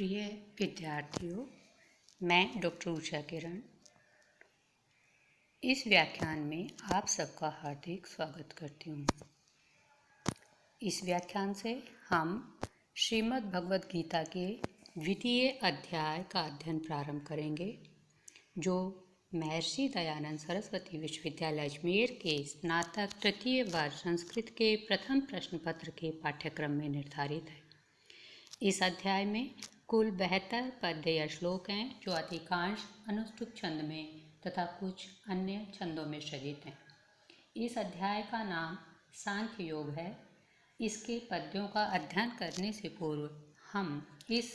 प्रिय विद्यार्थियों, मैं डॉक्टर उषा किरण इस व्याख्यान में आप सबका हार्दिक स्वागत करती हूँ। इस व्याख्यान से हम श्रीमद् भगवद गीता के द्वितीय अध्याय का अध्ययन प्रारंभ करेंगे, जो महर्षि दयानंद सरस्वती विश्वविद्यालय अजमेर के स्नातक तृतीय वर्ष संस्कृत के प्रथम प्रश्न पत्र के पाठ्यक्रम में निर्धारित है। इस अध्याय में कुल 72 पद्य या श्लोक हैं, जो अधिकांश अनुष्टुप छंद में तथा कुछ अन्य छंदों में सजित हैं। इस अध्याय का नाम सांख्य योग है। इसके पद्यों का अध्ययन करने से पूर्व हम इस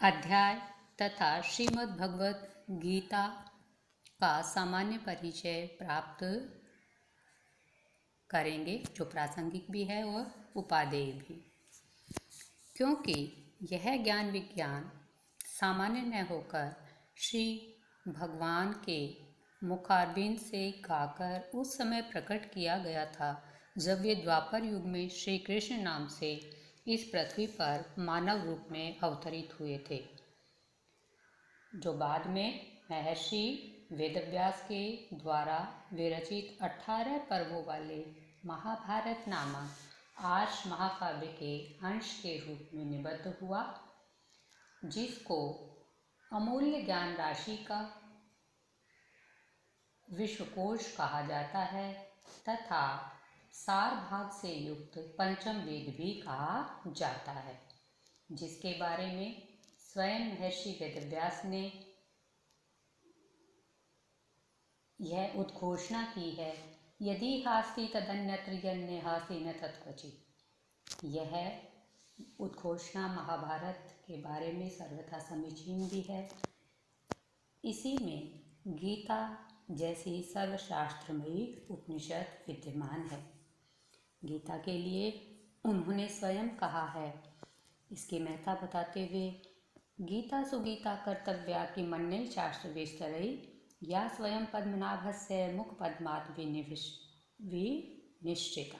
अध्याय तथा श्रीमद् भगवद गीता का सामान्य परिचय प्राप्त करेंगे, जो प्रासंगिक भी है और उपादेय भी, क्योंकि यह ज्ञान विज्ञान सामान्य न होकर श्री भगवान के मुखारबिंद से गाकर उस समय प्रकट किया गया था, जब वे द्वापर युग में श्री कृष्ण नाम से इस पृथ्वी पर मानव रूप में अवतरित हुए थे, जो बाद में महर्षि वेदव्यास के द्वारा विरचित 18 पर्वों वाले महाभारत नामक आर्ष महाकाव्य के अंश के रूप में निबद्ध हुआ, जिसको अमूल्य ज्ञान राशि का विश्वकोश कहा जाता है तथा सार भाग से युक्त पंचम वेद भी कहा जाता है, जिसके बारे में स्वयं महर्षि वेदव्यास ने यह उद्घोषणा की है, यदि हास्ति तदन्यत्र यन्ने हास्ति न तत्क्वचित्। यह उद्घोषणा महाभारत के बारे में सर्वथा समीचीन भी है। इसी में गीता जैसी सर्वशास्त्रमयी उपनिषद विद्यमान है। गीता के लिए उन्होंने स्वयं कहा है, इसकी महत्ता बताते हुए, गीता सुगीता कर्तव्या कि मन्ये शास्त्र विस्तरई या स्वयं पद्मनाभस्य मुख पद्मात् विनिश्चिता।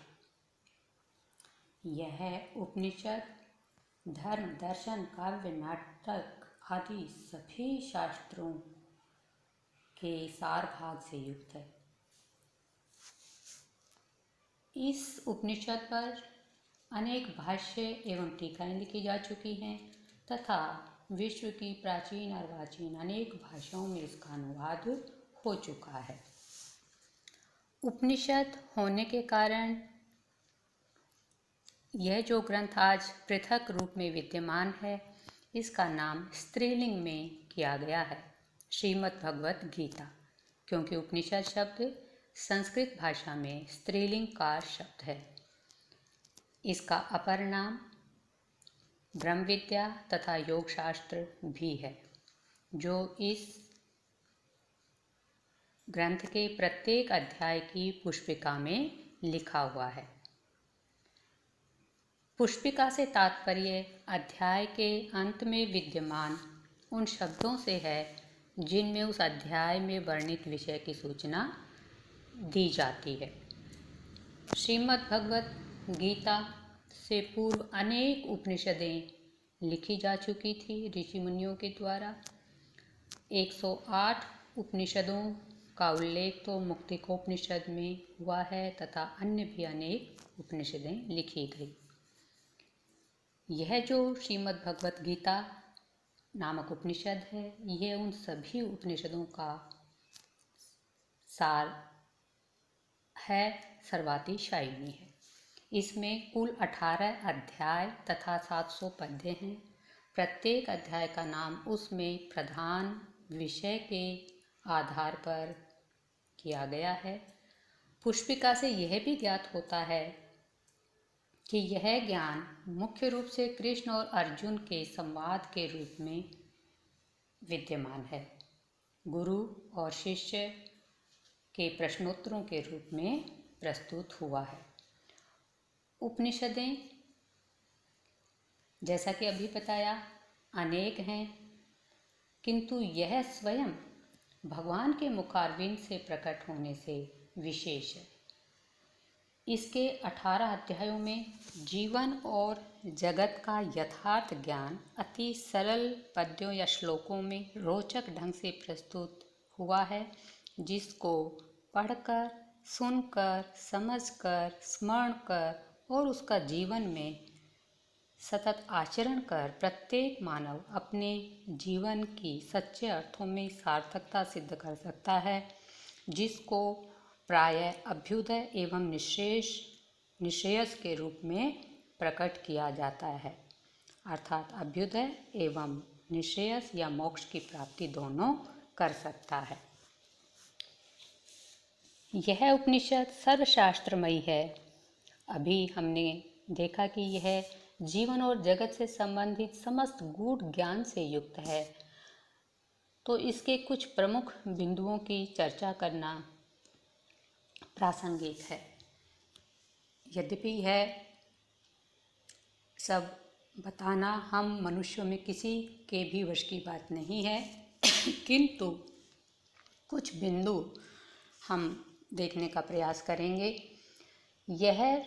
यह उपनिषद धर्म, दर्शन, काव्य, नाटक आदि सभी शास्त्रों के सार भाग से युक्त है। इस उपनिषद पर अनेक भाष्य एवं टीकाएं लिखी जा चुकी हैं तथा विश्व की प्राचीन अर्वाचीन अनेक भाषाओं में इसका अनुवाद हो चुका है। उपनिषद होने के कारण यह जो ग्रंथ आज पृथक रूप में विद्यमान है, इसका नाम स्त्रीलिंग में किया गया है, श्रीमद् भगवद गीता, क्योंकि उपनिषद शब्द संस्कृत भाषा में स्त्रीलिंग का शब्द है। इसका अपर नाम ब्रह्म विद्या तथा योग शास्त्र भी है, जो इस ग्रंथ के प्रत्येक अध्याय की पुष्पिका में लिखा हुआ है। पुष्पिका से तात्पर्य अध्याय के अंत में विद्यमान उन शब्दों से है, जिनमें उस अध्याय में वर्णित विषय की सूचना दी जाती है। श्रीमद् भगवद गीता से पूर्व अनेक उपनिषदें लिखी जा चुकी थी ऋषि मुनियों के द्वारा। 108 उपनिषदों का उल्लेख तो मुक्तिकोपनिषद में हुआ है तथा अन्य भी अनेक उपनिषदें लिखी गई। यह जो श्रीमद् भगवद गीता नामक उपनिषद है, यह उन सभी उपनिषदों का सार है, सर्वातिशायिनी है। इसमें कुल 18 अध्याय तथा 700 पद्य हैं। प्रत्येक अध्याय का नाम उसमें प्रधान विषय के आधार पर किया गया है। पुष्पिका से यह भी ज्ञात होता है कि यह ज्ञान मुख्य रूप से कृष्ण और अर्जुन के संवाद के रूप में विद्यमान है, गुरु और शिष्य के प्रश्नोत्तरों के रूप में प्रस्तुत हुआ है। उपनिषदें, जैसा कि अभी बताया, अनेक हैं, किंतु यह स्वयं भगवान के मुखारबिंद से प्रकट होने से विशेष है। इसके 18 अध्यायों में जीवन और जगत का यथार्थ ज्ञान अति सरल पद्यों या श्लोकों में रोचक ढंग से प्रस्तुत हुआ है, जिसको पढ़कर, सुनकर, समझकर, स्मरण कर और उसका जीवन में सतत आचरण कर प्रत्येक मानव अपने जीवन की सच्चे अर्थों में सार्थकता सिद्ध कर सकता है, जिसको प्रायः अभ्युदय एवं निश्रेयस के रूप में प्रकट किया जाता है। अर्थात अभ्युदय एवं निश्रेयस या मोक्ष की प्राप्ति दोनों कर सकता है। यह उपनिषद सर्वशास्त्रमयी है। अभी हमने देखा कि यह जीवन और जगत से संबंधित समस्त गूढ़ ज्ञान से युक्त है, तो इसके कुछ प्रमुख बिंदुओं की चर्चा करना प्रासंगिक है। यद्यपि यह सब बताना हम मनुष्यों में किसी के भी वश की बात नहीं है, किंतु कुछ बिंदु हम देखने का प्रयास करेंगे। यह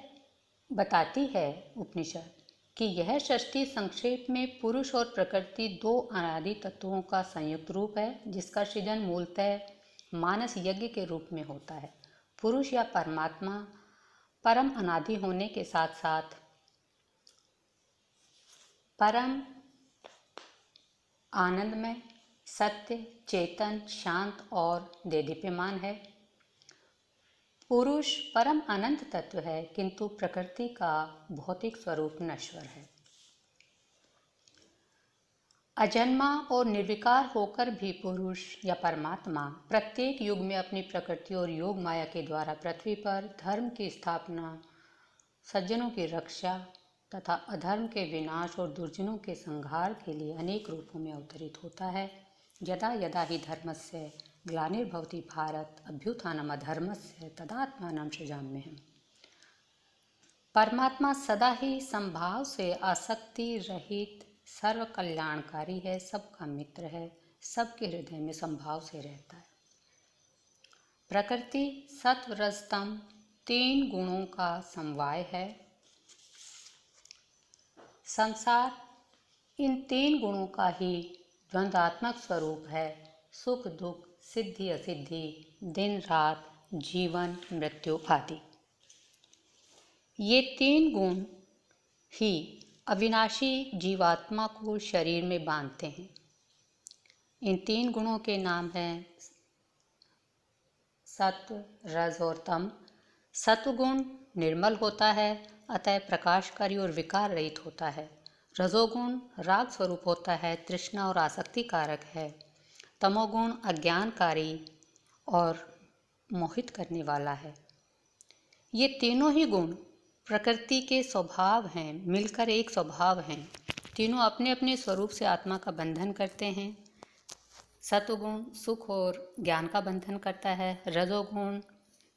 बताती है उपनिषद कि यह सृष्टि संक्षेप में पुरुष और प्रकृति दो अनादि तत्वों का संयुक्त रूप है, जिसका सृजन मूलतः मानस यज्ञ के रूप में होता है। पुरुष या परमात्मा परम अनादि होने के साथ साथ परम आनंदमय, सत्य, चेतन, शांत और देदीप्यमान है। पुरुष परम अनंत तत्व है, किंतु प्रकृति का भौतिक स्वरूप नश्वर है। अजन्मा और निर्विकार होकर भी पुरुष या परमात्मा प्रत्येक युग में अपनी प्रकृति और योग माया के द्वारा पृथ्वी पर धर्म की स्थापना, सज्जनों की रक्षा तथा अधर्म के विनाश और दुर्जनों के संहार के लिए अनेक रूपों में अवतरित होता है। यदा यदा हि धर्मस्य ग्लानिर्भवति भारत अभ्युत्थानम् अधर्मस्य तदात्मानं सृजाम्यहम्। परमात्मा सदा ही संभाव से आसक्ति रहित सर्व कल्याणकारी है, सबका मित्र है, सबके हृदय में संभाव से रहता है। प्रकृति सत्व रज तम 3 गुणों का समवाय है। संसार इन 3 गुणों का ही द्वंद्वात्मक स्वरूप है। सुख दुख, सिद्धि असिद्धि, दिन रात, जीवन मृत्यु आदि। ये 3 गुण ही अविनाशी जीवात्मा को शरीर में बांधते हैं। इन 3 गुणों के नाम हैं सत्व, रज और तम। सत्वगुण निर्मल होता है, अतः प्रकाशकारी और विकार रहित होता है। रजोगुण राग स्वरूप होता है, तृष्णा और आसक्ति कारक है। तमोगुण अज्ञानकारी और मोहित करने वाला है। ये तीनों ही गुण प्रकृति के स्वभाव हैं, मिलकर एक स्वभाव हैं। तीनों अपने अपने स्वरूप से आत्मा का बंधन करते हैं। सत्वगुण सुख और ज्ञान का बंधन करता है। रजोगुण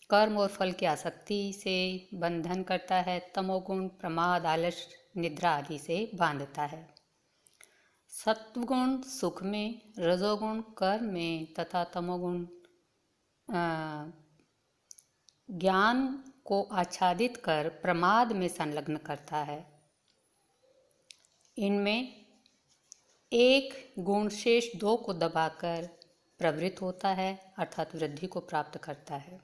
कर्म और फल की आसक्ति से बंधन करता है। तमोगुण प्रमाद, आलस, निद्रा आदि से बांधता है। सत्वगुण सुख में, रजोगुण कर्म में तथा तमोगुण ज्ञान को आच्छादित कर प्रमाद में संलग्न करता है। इनमें एक गुण शेष 2 को दबाकर प्रवृत्त होता है, अर्थात वृद्धि को प्राप्त करता है।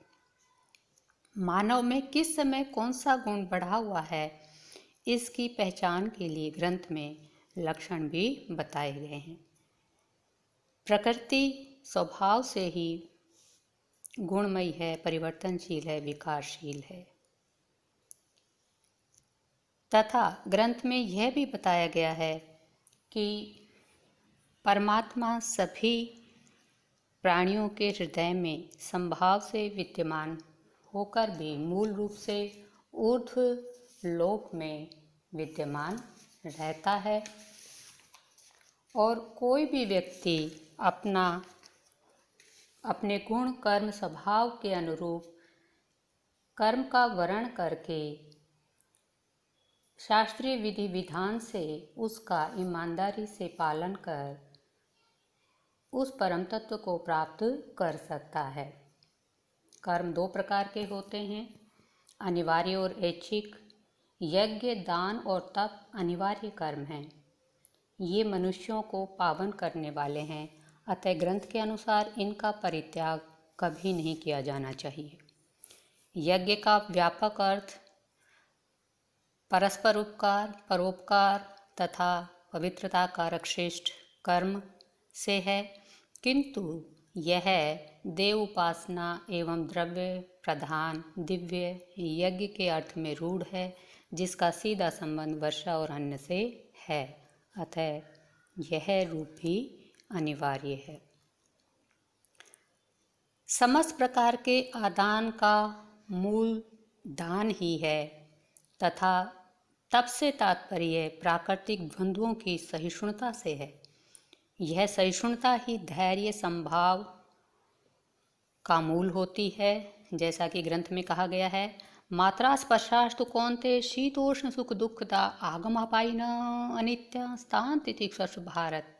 मानव में किस समय कौन सा गुण बढ़ा हुआ है, इसकी पहचान के लिए ग्रंथ में लक्षण भी बताए गए हैं। प्रकृति स्वभाव से ही गुणमयी है, परिवर्तनशील है, विकारशील है। तथा ग्रंथ में यह भी बताया गया है कि परमात्मा सभी प्राणियों के हृदय में संभाव से विद्यमान होकर भी मूल रूप से ऊर्ध्व लोक में विद्यमान रहता है। और कोई भी व्यक्ति अपने गुण कर्म स्वभाव के अनुरूप कर्म का वर्ण करके शास्त्रीय विधि विधान से उसका ईमानदारी से पालन कर उस परम तत्व को प्राप्त कर सकता है। कर्म 2 प्रकार के होते हैं, अनिवार्य और ऐच्छिक, यज्ञ, दान और तप अनिवार्य कर्म हैं। ये मनुष्यों को पावन करने वाले हैं, अतः ग्रंथ के अनुसार इनका परित्याग कभी नहीं किया जाना चाहिए। यज्ञ का व्यापक अर्थ परस्पर उपकार, परोपकार तथा पवित्रता कारक श्रेष्ठ कर्म से है, किंतु यह देव उपासना एवं द्रव्य प्रधान दिव्य यज्ञ के अर्थ में रूढ़ है, जिसका सीधा संबंध वर्षा और अन्न से है, अतः यह रूप भी अनिवार्य है। समस्त प्रकार के आदान का मूल दान ही है तथा तप से तात्पर्य प्राकृतिक द्वंद्वों की सहिष्णुता से है। यह सहिष्णुता ही धैर्य संभाव का मूल होती है, जैसा कि ग्रंथ में कहा गया है, मात्रा स्पर्शास्तु कौन्तेय शीतोष्ण सुख दुखदा आगमापायिन अनित्या स्थान तितिक्षु भारत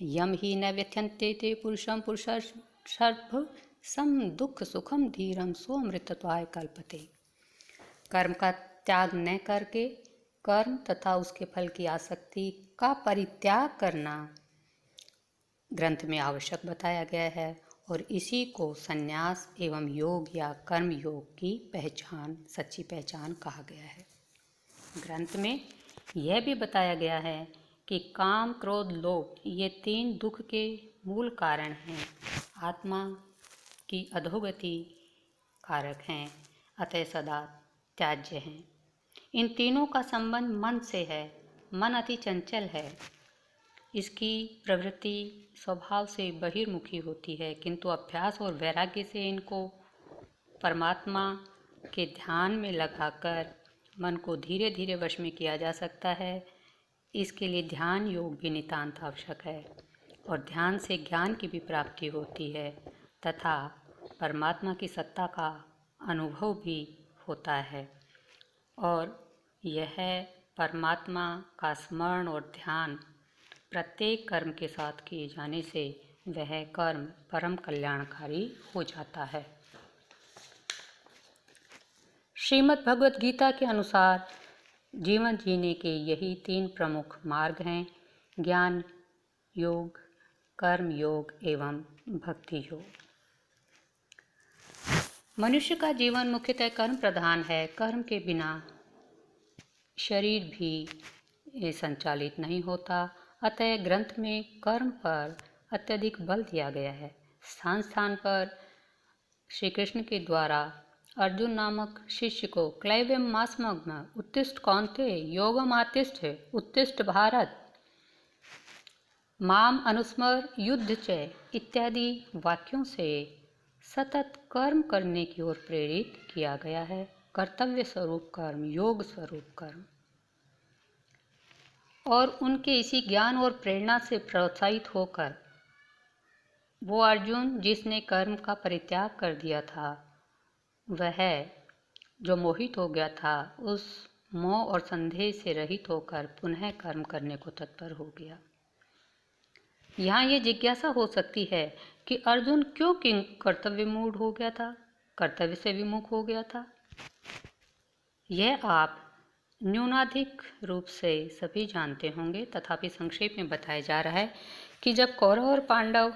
यम ही न व्यथ्यन्ते ते पुरुषम पुरुषर्भ सम दुख सुखम धीरम स्वमृतत्वाय कल्पते। कर्म का त्याग न करके कर्म तथा उसके फल की आसक्ति का परित्याग करना ग्रंथ में आवश्यक बताया गया है और इसी को संन्यास एवं योग या कर्म योग की पहचान, सच्ची पहचान कहा गया है। ग्रंथ में यह भी बताया गया है कि काम, क्रोध, लोभ ये 3 दुख के मूल कारण हैं, आत्मा की अधोगति कारक हैं, अतः सदा त्याज्य हैं। इन तीनों का संबंध मन से है। मन अति चंचल है, इसकी प्रवृत्ति स्वभाव से बहिर्मुखी होती है, किंतु अभ्यास और वैराग्य से इनको परमात्मा के ध्यान में लगाकर मन को धीरे धीरे वश में किया जा सकता है। इसके लिए ध्यान योग भी नितांत आवश्यक है और ध्यान से ज्ञान की भी प्राप्ति होती है तथा परमात्मा की सत्ता का अनुभव भी होता है और यह परमात्मा का स्मरण और ध्यान प्रत्येक कर्म के साथ किए जाने से वह कर्म परम कल्याणकारी हो जाता है। श्रीमद् भगवत गीता के अनुसार जीवन जीने के यही 3 प्रमुख मार्ग हैं, ज्ञान योग, कर्म योग एवं भक्ति योग। मनुष्य का जीवन मुख्यतः कर्म प्रधान है। कर्म के बिना शरीर भी संचालित नहीं होता, अतः ग्रंथ में कर्म पर अत्यधिक बल दिया गया है। स्थान स्थान पर श्री कृष्ण के द्वारा अर्जुन नामक शिष्य को क्लैव्यम मास्मग्न उत्तिष्ठ कौन्तेय योगम आतिष्ठ उत्तिष्ठ भारत माम अनुस्मर युद्ध च इत्यादि वाक्यों से सतत कर्म करने की ओर प्रेरित किया गया है। कर्तव्य स्वरूप कर्म, योग स्वरूप कर्म, और उनके इसी ज्ञान और प्रेरणा से प्रोत्साहित होकर वो अर्जुन जिसने कर्म का परित्याग कर दिया था, वह जो मोहित हो गया था, उस मोह और संदेह से रहित होकर पुनः कर्म करने को तत्पर हो गया। यहाँ ये जिज्ञासा हो सकती है कि अर्जुन क्यों कर्तव्य मूढ़ हो गया था, कर्तव्य से विमुख हो गया था। यह आप न्यूनाधिक रूप से सभी जानते होंगे, तथापि संक्षेप में बताया जा रहा है कि जब कौरव और पांडव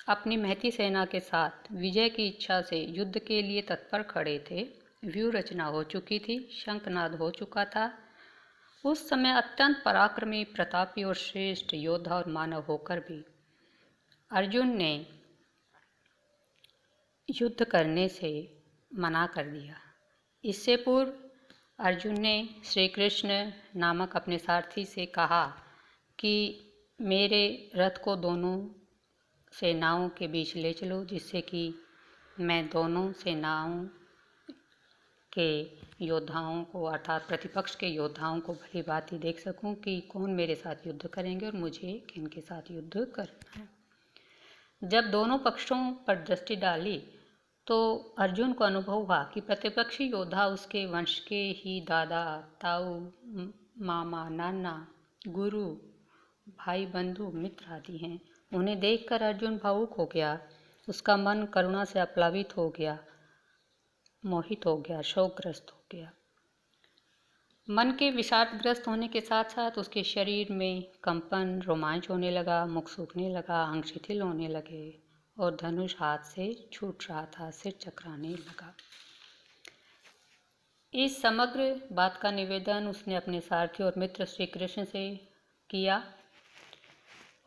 अपनी महती सेना के साथ विजय की इच्छा से युद्ध के लिए तत्पर खड़े थे, व्यूह रचना हो चुकी थी, शंखनाद हो चुका था, उस समय अत्यंत पराक्रमी, प्रतापी और श्रेष्ठ योद्धा और मानव होकर भी अर्जुन ने युद्ध करने से मना कर दिया। इससे पूर्व अर्जुन ने श्री कृष्ण नामक अपने सारथी से कहा कि मेरे रथ को दोनों सेनाओं के बीच ले चलो, जिससे कि मैं दोनों सेनाओं के योद्धाओं को अर्थात प्रतिपक्ष के योद्धाओं को भली भांति देख सकूं कि कौन मेरे साथ युद्ध करेंगे और मुझे किनके साथ युद्ध करना है। जब दोनों पक्षों पर दृष्टि डाली तो अर्जुन को अनुभव हुआ कि प्रतिपक्षी योद्धा उसके वंश के ही दादा, ताऊ, मामा, नाना, गुरु, भाई, बंधु, मित्र आदि हैं। उन्हें देखकर अर्जुन भावुक हो गया, उसका मन करुणा से आप्लावित हो गया मोहित हो गया, शोकग्रस्त हो गया। मन के विषादग्रस्त होने के साथ साथ उसके शरीर में कंपन, रोमांच होने लगा, मुख सूखने लगा, अंग शिथिल होने लगे और धनुष हाथ से छूट रहा था, सिर चकराने लगा। इस समग्र बात का निवेदन उसने अपने सारथी और मित्र श्री कृष्ण से किया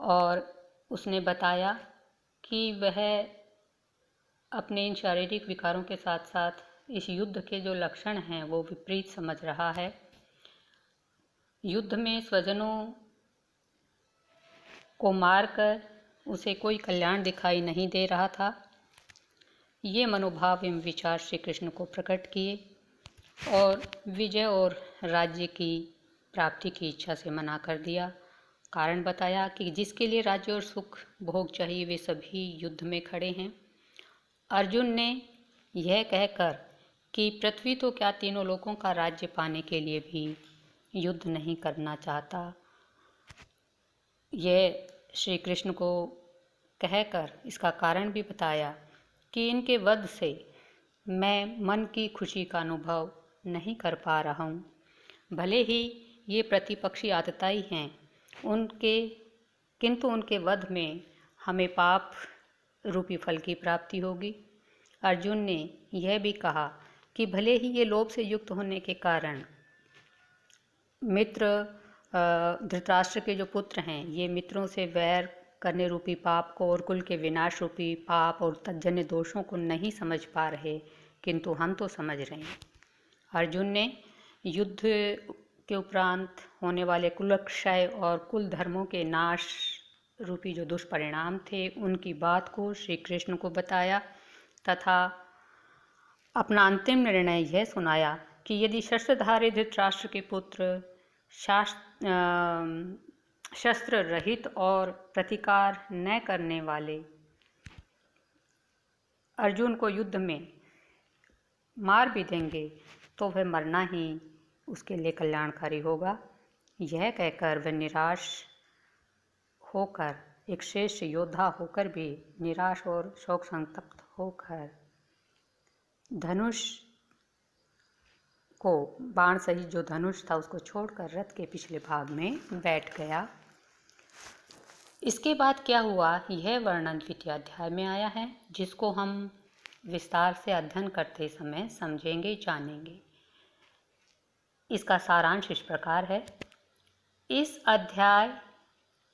और उसने बताया कि वह अपने इन शारीरिक विकारों के साथ साथ इस युद्ध के जो लक्षण हैं वो विपरीत समझ रहा है। युद्ध में स्वजनों को मारकर उसे कोई कल्याण दिखाई नहीं दे रहा था। ये मनोभाव एवं विचार श्री कृष्ण को प्रकट किए और विजय और राज्य की प्राप्ति की इच्छा से मना कर दिया। कारण बताया कि जिसके लिए राज्य और सुख भोग चाहिए वे सभी युद्ध में खड़े हैं। अर्जुन ने यह कहकर कि पृथ्वी तो क्या तीनों लोकों का राज्य पाने के लिए भी युद्ध नहीं करना चाहता, यह श्री कृष्ण को कहकर इसका कारण भी बताया कि इनके वध से मैं मन की खुशी का अनुभव नहीं कर पा रहा हूँ। भले ही ये प्रतिपक्षी आतताई हैं किंतु उनके वध में हमें पाप रूपी फल की प्राप्ति होगी। अर्जुन ने यह भी कहा कि भले ही ये लोभ से युक्त होने के कारण मित्र धृतराष्ट्र के जो पुत्र हैं ये मित्रों से वैर करने रूपी पाप को और कुल के विनाश रूपी पाप और तज्जन्य दोषों को नहीं समझ पा रहे, किंतु हम तो समझ रहे हैं। अर्जुन ने युद्ध के उपरांत होने वाले कुलक्षय और कुल धर्मों के नाश रूपी जो दुष्परिणाम थे उनकी बात को श्री कृष्ण को बताया तथा अपना अंतिम निर्णय यह सुनाया कि यदि शस्त्रधारी धृतराष्ट्र के पुत्र शस्त्र रहित और प्रतिकार न करने वाले अर्जुन को युद्ध में मार भी देंगे तो वह मरना ही उसके लिए कल्याणकारी होगा। यह कहकर वह निराश होकर, एक श्रेष्ठ योद्धा होकर भी निराश और शोक संतप्त होकर धनुष को, बाण सहित जो धनुष था उसको छोड़कर रथ के पिछले भाग में बैठ गया। इसके बाद क्या हुआ यह वर्णन द्वितीय अध्याय में आया है, जिसको हम विस्तार से अध्ययन करते समय समझेंगे, जानेंगे। इसका सारांश इस प्रकार है। इस अध्याय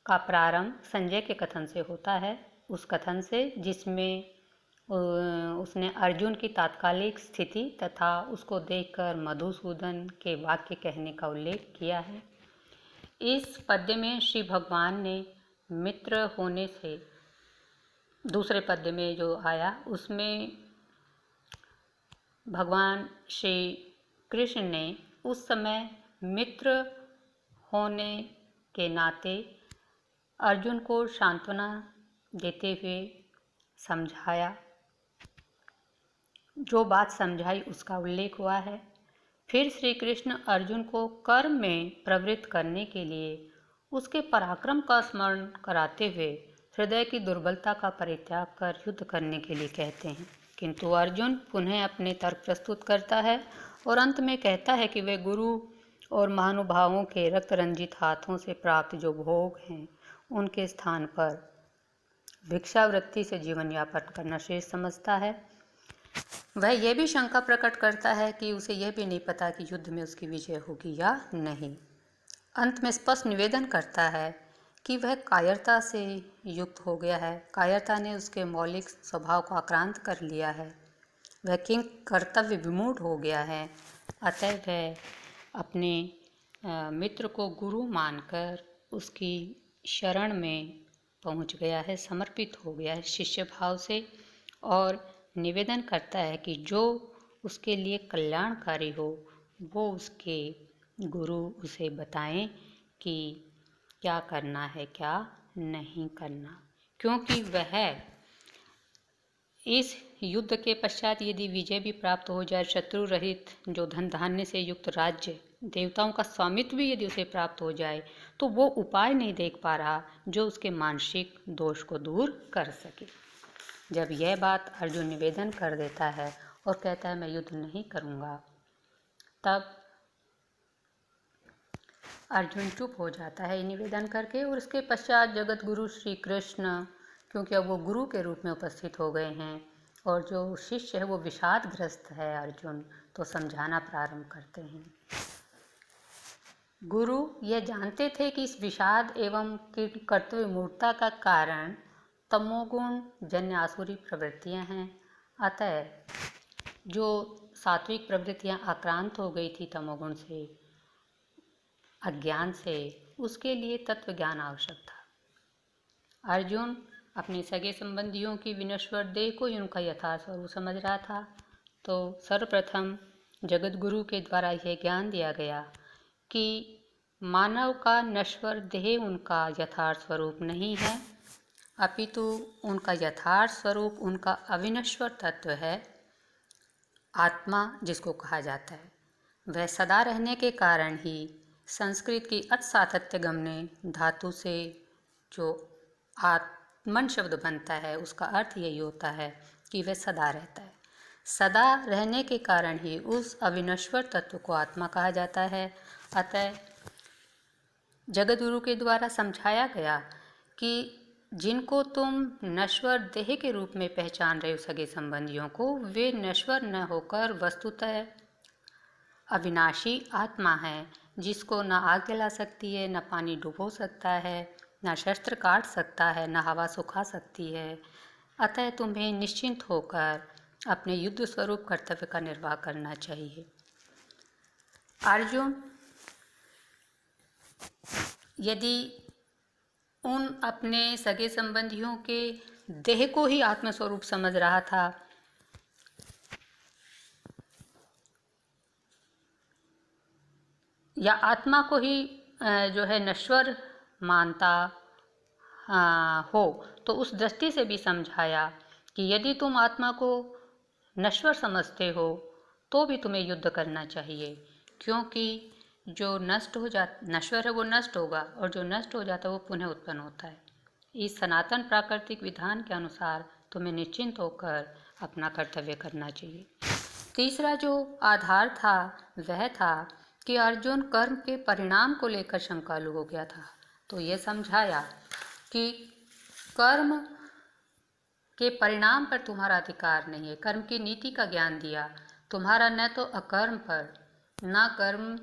का प्रारंभ संजय के कथन से होता है, उस कथन से जिसमें उसने अर्जुन की तात्कालिक स्थिति तथा उसको देखकर मधुसूदन के वाक्य कहने का उल्लेख किया है। इस पद्य में श्री भगवान ने मित्र होने से, दूसरे पद्य में जो आया उसमें भगवान श्री कृष्ण ने उस समय मित्र होने के नाते अर्जुन को सांत्वना देते हुए समझाया। जो बात समझाई उसका उल्लेख हुआ है। फिर श्री कृष्ण अर्जुन को कर्म में प्रवृत्त करने के लिए उसके पराक्रम का स्मरण कराते हुए हृदय की दुर्बलता का परित्याग कर युद्ध करने के लिए कहते हैं, किंतु अर्जुन पुनः अपने तर्क प्रस्तुत करता है और अंत में कहता है कि वे गुरु और महानुभावों के रक्त रंजित हाथों से प्राप्त जो भोग हैं उनके स्थान पर भिक्षावृत्ति से जीवन यापन करना श्रेष्ठ समझता है। वह यह भी शंका प्रकट करता है कि उसे यह भी नहीं पता कि युद्ध में उसकी विजय होगी या नहीं। अंत में स्पष्ट निवेदन करता है कि वह कायरता से युक्त हो गया है, कायरता ने उसके मौलिक स्वभाव को आक्रांत कर लिया है, वह किंग कर्तव्य विमूढ़ हो गया है। अतः वह अपने मित्र को गुरु मानकर उसकी शरण में पहुंच गया है, समर्पित हो गया है शिष्य भाव से, और निवेदन करता है कि जो उसके लिए कल्याणकारी हो वो उसके गुरु उसे बताएं कि क्या करना है क्या नहीं करना, क्योंकि वह इस युद्ध के पश्चात यदि विजय भी प्राप्त हो जाए, शत्रु रहित जो धन धान्य से युक्त राज्य, देवताओं का स्वामित्व भी यदि उसे प्राप्त हो जाए, तो वो उपाय नहीं देख पा रहा जो उसके मानसिक दोष को दूर कर सके। जब यह बात अर्जुन निवेदन कर देता है और कहता है मैं युद्ध नहीं करूँगा। तब अर्जुन चुप हो जाता है निवेदन करके, और उसके पश्चात जगत गुरु श्री कृष्ण, क्योंकि अब वो गुरु के रूप में उपस्थित हो गए हैं और जो शिष्य है वो विषादग्रस्त है अर्जुन, तो समझाना प्रारंभ करते हैं। गुरु यह जानते थे कि इस विषाद एवं कर्तव्य मूर्ता का कारण तमोगुण जन्य आसुरी प्रवृत्तियां हैं। अतः जो सात्विक प्रवृत्तियां आक्रांत हो गई थी तमोगुण से, अज्ञान से, उसके लिए तत्व ज्ञान आवश्यक था। अर्जुन अपने सगे संबंधियों की विनश्वर देह को ही उनका यथार्थ स्वरूप समझ रहा था। तो सर्वप्रथम जगत गुरु के द्वारा यह ज्ञान दिया गया कि मानव का नश्वर देह उनका यथार्थ स्वरूप नहीं है, अपितु उनका यथार्थ स्वरूप उनका अविनश्वर तत्व है, आत्मा जिसको कहा जाता है। वह सदा रहने के कारण ही संस्कृत की अत सातत्य गमने धातु से जो आत्मन शब्द बनता है उसका अर्थ यही होता है कि वह सदा रहता है। सदा रहने के कारण ही उस अविनश्वर तत्व को आत्मा कहा जाता है। अतः जगत गुरु के द्वारा समझाया गया कि जिनको तुम नश्वर देह के रूप में पहचान रहे हो सगे संबंधियों को, वे नश्वर न होकर वस्तुतः अविनाशी आत्मा है, जिसको न आग जला सकती है, न पानी डुबो सकता है, न शस्त्र काट सकता है, न हवा सुखा सकती है। अतः तुम्हें निश्चिंत होकर अपने युद्ध स्वरूप कर्तव्य का निर्वाह करना चाहिए। अर्जुन यदि उन अपने सगे संबंधियों के देह को ही आत्मस्वरूप समझ रहा था, या आत्मा को ही जो है नश्वर मानता हो, तो उस दृष्टि से भी समझाया कि यदि तुम आत्मा को नश्वर समझते हो तो भी तुम्हें युद्ध करना चाहिए, क्योंकि जो नश्वर है वो नष्ट होगा, और जो नष्ट हो जाता है वो पुनः उत्पन्न होता है। इस सनातन प्राकृतिक विधान के अनुसार तुम्हें निश्चिंत होकर अपना कर्तव्य करना चाहिए। तीसरा जो आधार था वह था कि अर्जुन कर्म के परिणाम को लेकर शंकालु हो गया था। तो ये समझाया कि कर्म के परिणाम पर तुम्हारा अधिकार नहीं है, कर्म की नीति का ज्ञान दिया। तुम्हारा न तो अकर्म पर, न कर्म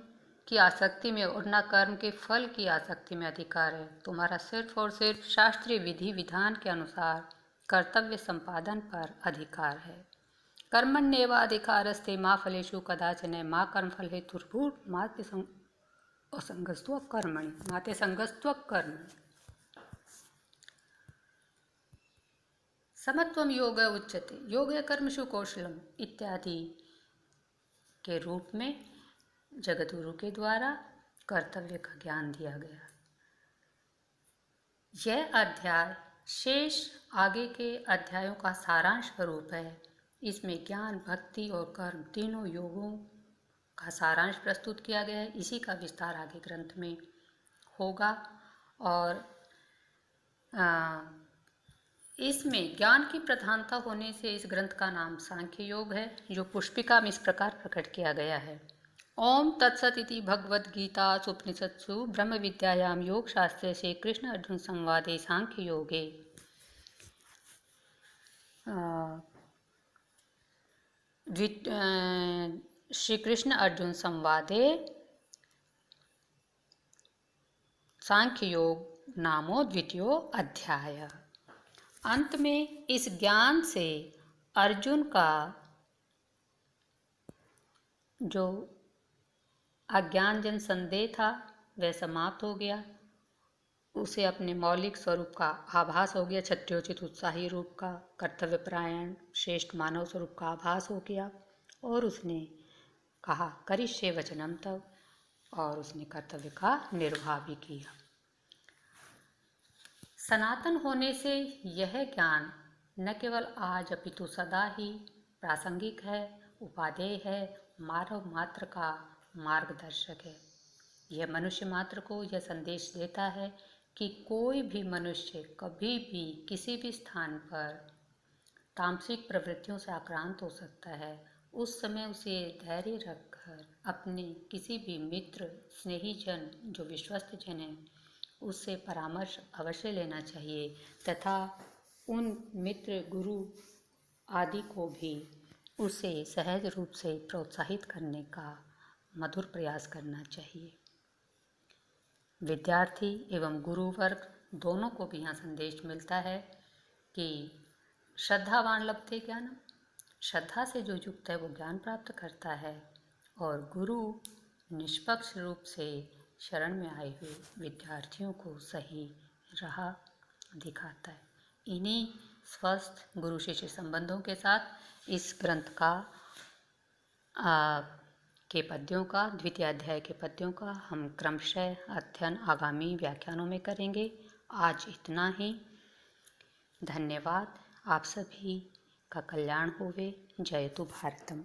की आसक्ति में और न कर्म के फल की आसक्ति में अधिकार है। तुम्हारा सिर्फ और सिर्फ शास्त्रीय विधि विधान के अनुसार कर्तव्य संपादन पर अधिकार है। कर्मण्येवाधिकारस्ते मा फलेषु कदाचन मा कर्मफल हेतुर्भूर् मा ते असंगस्त्वं कर्मणि मा ते संगस्त्वं कर्मणि। समत्वम योग उच्यते योग कर्मसु कौशलम इत्यादि के रूप में जगत गुरु के द्वारा कर्तव्य का ज्ञान दिया गया। यह अध्याय शेष आगे के अध्यायों का सारांश स्वरूप है। इसमें ज्ञान, भक्ति और कर्म तीनों योगों का सारांश प्रस्तुत किया गया है। इसी का विस्तार आगे ग्रंथ में होगा। और इसमें ज्ञान की प्रधानता होने से इस ग्रंथ का नाम सांख्य योग है, जो पुष्पिका में इस प्रकार प्रकट किया गया है। ओम तत्सत इति भगवद्गीतासु उपनिषत्सु ब्रह्म विद्यायां योग शास्त्रे से कृष्ण अर्जुन संवादे सांख्य योगे श्री कृष्ण अर्जुन संवादे सांख्य योग नामो द्वितीयो अध्याय। अंत में इस ज्ञान से अर्जुन का जो अज्ञानजन संदेह था वह समाप्त हो गया। उसे अपने मौलिक स्वरूप का आभास हो गया, क्षत्रियोचित उत्साही रूप का, कर्तव्यपरायण श्रेष्ठ मानव स्वरूप का आभास हो गया। और उसने कहा करिष्ये वचनम तव, और उसने कर्तव्य का निर्वाह भी किया। सनातन होने से यह ज्ञान न केवल आज अपितु सदा ही प्रासंगिक है, उपादेय है, मानव मात्र का मार्गदर्शक है। यह मनुष्य मात्र को यह संदेश देता है कि कोई भी मनुष्य कभी भी किसी भी स्थान पर तामसिक प्रवृत्तियों से आक्रांत हो सकता है, उस समय उसे धैर्य रखकर अपने किसी भी मित्र, स्नेही जन जो विश्वस्त जन है, उससे परामर्श अवश्य लेना चाहिए तथा उन मित्र, गुरु आदि को भी उसे सहज रूप से प्रोत्साहित करने का मधुर प्रयास करना चाहिए। विद्यार्थी एवं गुरु वर्ग दोनों को भी यहाँ संदेश मिलता है कि श्रद्धावान लभते ज्ञानम, श्रद्धा से जो युक्त है वो ज्ञान प्राप्त करता है, और गुरु निष्पक्ष रूप से शरण में आए हुए विद्यार्थियों को सही राह दिखाता है। इन्हीं स्वस्थ गुरु शिष्य संबंधों के साथ इस ग्रंथ का के पद्यों का, द्वितीय अध्याय के पद्यों का हम क्रमशः अध्ययन आगामी व्याख्यानों में करेंगे। आज इतना ही। धन्यवाद। आप सभी का कल्याण होवे। जयतु भारतम।